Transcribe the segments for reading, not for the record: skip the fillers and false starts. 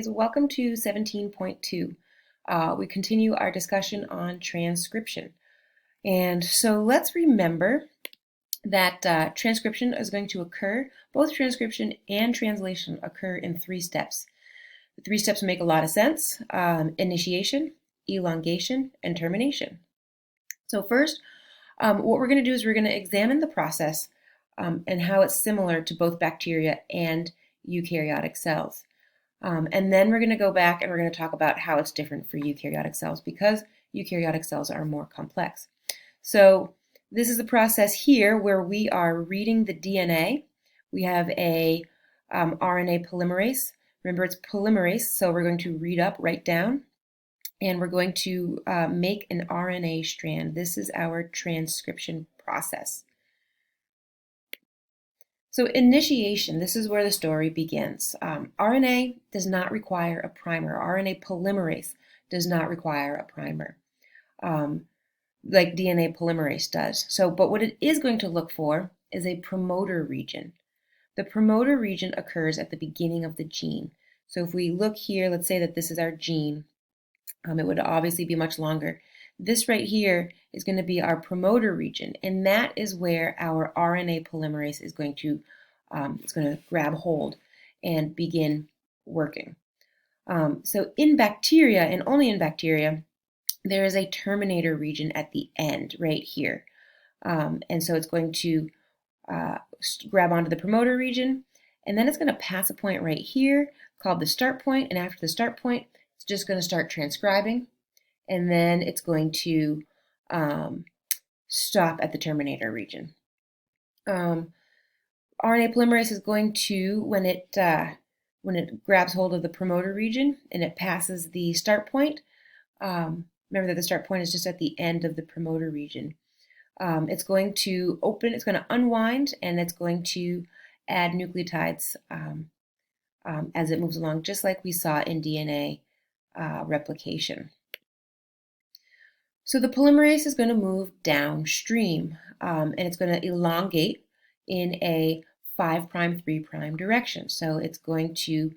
Welcome to 17.2. We continue our discussion on transcription. And so let's remember that transcription is going to occur, both transcription and translation occur in 3 steps. The 3 steps make a lot of sense: initiation, elongation, and termination. So first, what we're going to do is we're going to examine the process and how it's similar to both bacteria and eukaryotic cells. And then we're going to go back and we're going to talk about how it's different for eukaryotic cells because eukaryotic cells are more complex. So this is the process here where we are reading the DNA. We have a RNA polymerase. Remember, it's polymerase, so we're going to read up, write down, and we're going to make an RNA strand. This is our transcription process. So initiation, this is where the story begins. RNA does not require a primer. RNA polymerase does not require a primer, like DNA polymerase does. But what it is going to look for is a promoter region. The promoter region occurs at the beginning of the gene. So if we look here, let's say that this is our gene. It would obviously be much longer. This right here is going to be our promoter region, and that is where our RNA polymerase is going to grab hold and begin working. So in bacteria, and only in bacteria, there is a terminator region at the end right here. And so it's going to grab onto the promoter region, and then it's going to pass a point right here called the start point, and after the start point, it's just going to start transcribing. And then it's going to stop at the terminator region. RNA polymerase is going to, when it grabs hold of the promoter region and it passes the start point, remember that the start point is just at the end of the promoter region. It's going to open, it's going to unwind, and it's going to add nucleotides as it moves along, just like we saw in DNA replication. So the polymerase is going to move downstream, and it's going to elongate in a 5' 3' direction. So it's going to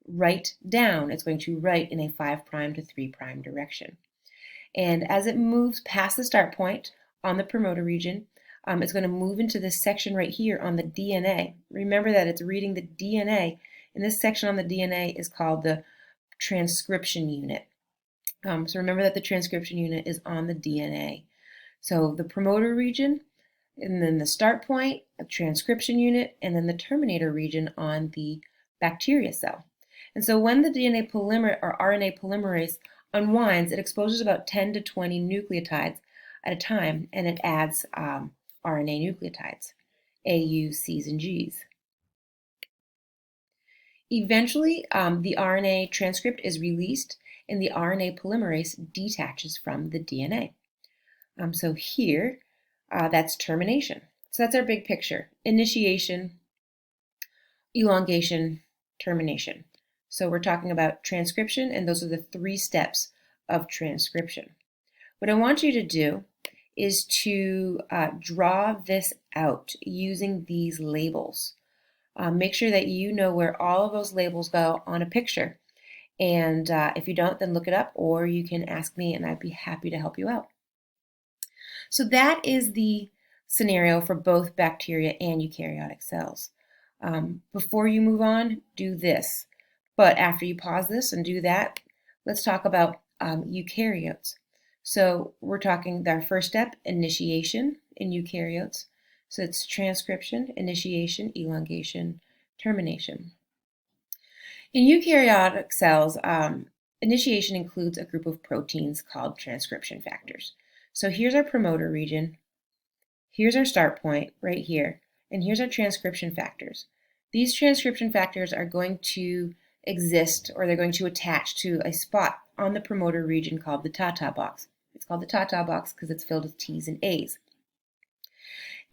write down. It's going to write in a 5' to 3' direction. And as it moves past the start point on the promoter region, it's going to move into this section right here on the DNA. Remember that it's reading the DNA, and this section on the DNA is called the Transcription Unit. So remember that the transcription unit is on the DNA. So the promoter region, and then the start point, a transcription unit, and then the terminator region on the bacteria cell. And so when the DNA polymer or RNA polymerase unwinds, it exposes about 10 to 20 nucleotides at a time, and it adds RNA nucleotides, A, U, C's, and G's. Eventually, the RNA transcript is released, and the RNA polymerase detaches from the DNA. So here, that's termination. So that's our big picture: initiation, elongation, termination. So we're talking about transcription, and those are the 3 steps of transcription. What I want you to do is to draw this out using these labels. Make sure that you know where all of those labels go on a picture. And if you don't, then look it up, or you can ask me and I'd be happy to help you out. So that is the scenario for both bacteria and eukaryotic cells. Before you move on, do this. But after you pause this and do that, let's talk about eukaryotes. So we're talking our first step, initiation in eukaryotes. So it's transcription, initiation, elongation, termination. In eukaryotic cells, initiation includes a group of proteins called transcription factors. So here's our promoter region, here's our start point right here, and here's our transcription factors. These transcription factors are going to exist, or they're going to attach to a spot on the promoter region called the Tata box. It's called the Tata box because it's filled with T's and A's.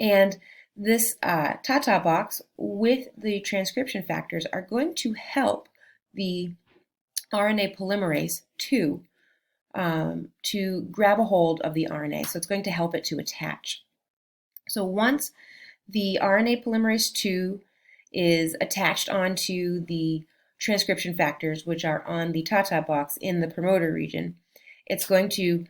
And this Tata box with the transcription factors are going to help the RNA polymerase to grab a hold of the RNA. So it's going to help it to attach. So once the RNA polymerase II is attached onto the transcription factors, which are on the ta-ta box in the promoter region, it's going to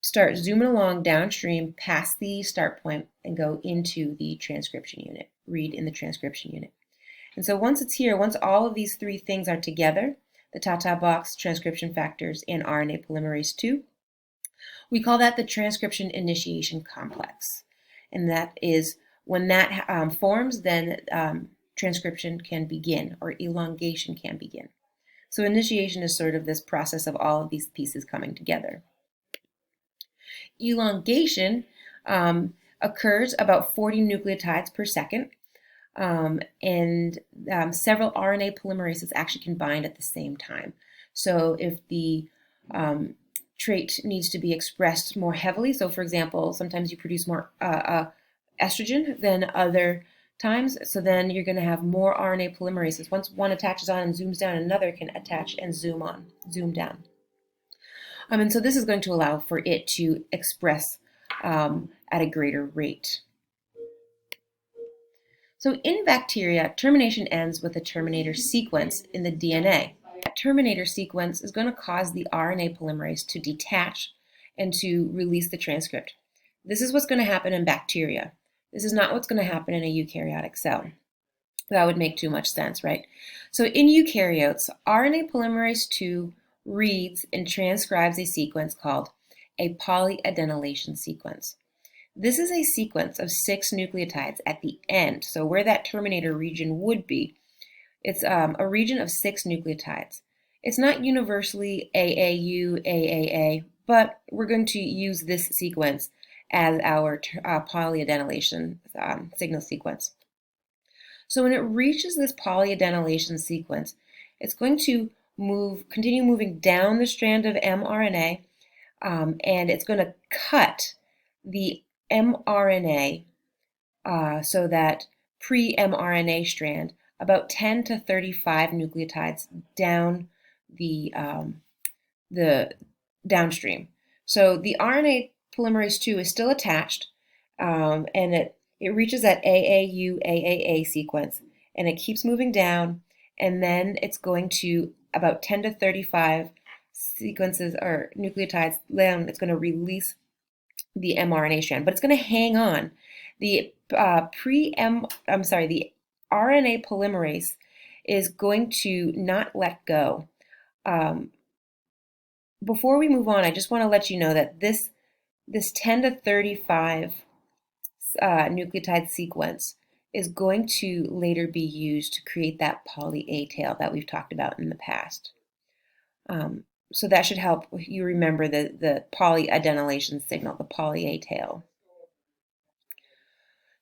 start zooming along downstream past the start point and go into the transcription unit, read in the transcription unit. And so once it's here, once all of these three things are together, the ta-ta box, transcription factors, and RNA polymerase II, we call that the transcription initiation complex. And that is when that forms, then transcription can begin, or elongation can begin. So initiation is sort of this process of all of these pieces coming together. Elongation occurs about 40 nucleotides per second, and several RNA polymerases actually can bind at the same time. So if the trait needs to be expressed more heavily, so for example, sometimes you produce more estrogen than other times, so then you're going to have more RNA polymerases. Once one attaches on and zooms down, another can attach and zoom down. And so this is going to allow for it to express at a greater rate. So in bacteria, termination ends with a terminator sequence in the DNA. That terminator sequence is going to cause the RNA polymerase to detach and to release the transcript. This is what's going to happen in bacteria. This is not what's going to happen in a eukaryotic cell. That would make too much sense, right? So in eukaryotes, RNA polymerase II reads and transcribes a sequence called a polyadenylation sequence. This is a sequence of 6 nucleotides at the end, so where that terminator region would be. It's a region of 6 nucleotides. It's not universally AAU, AAA, but we're going to use this sequence as our polyadenylation signal sequence. So when it reaches this polyadenylation sequence, it's going to continue moving down the strand of mRNA, and it's going to cut the mRNA, so that pre-mRNA strand, about 10 to 35 nucleotides down the downstream. So the RNA polymerase II is still attached, and it reaches that AAU, AAA sequence, and it keeps moving down, and then it's going to about 10 to 35 sequences or nucleotides down. It's going to release the mRNA strand, but it's going to hang on. The RNA polymerase is going to not let go. Before we move on, I just want to let you know that this 10 to 35 nucleotide sequence is going to later be used to create that poly A tail that we've talked about in the past. So that should help you remember the polyadenylation signal, the poly A tail.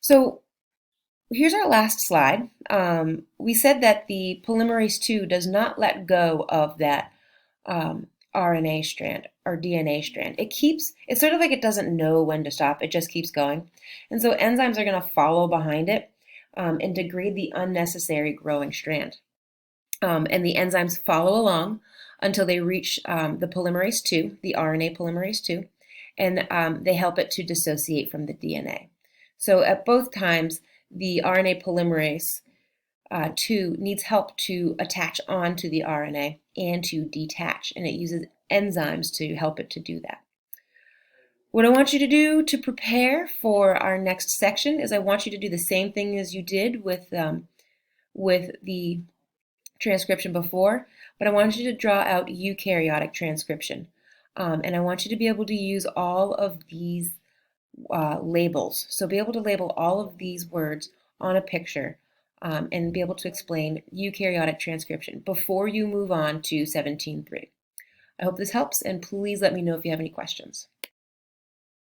So here's our last slide. We said that the polymerase II does not let go of that RNA strand or DNA strand. It's sort of like it doesn't know when to stop. It just keeps going. And so enzymes are going to follow behind it and degrade the unnecessary growing strand. And the enzymes follow along until they reach the polymerase II, the RNA polymerase II, and they help it to dissociate from the DNA. So at both times, the RNA polymerase II needs help to attach onto the RNA and to detach, and it uses enzymes to help it to do that. What I want you to do to prepare for our next section is I want you to do the same thing as you did with the transcription before, but I want you to draw out eukaryotic transcription. And I want you to be able to use all of these labels. So be able to label all of these words on a picture and be able to explain eukaryotic transcription before you move on to 17.3. I hope this helps, and please let me know if you have any questions.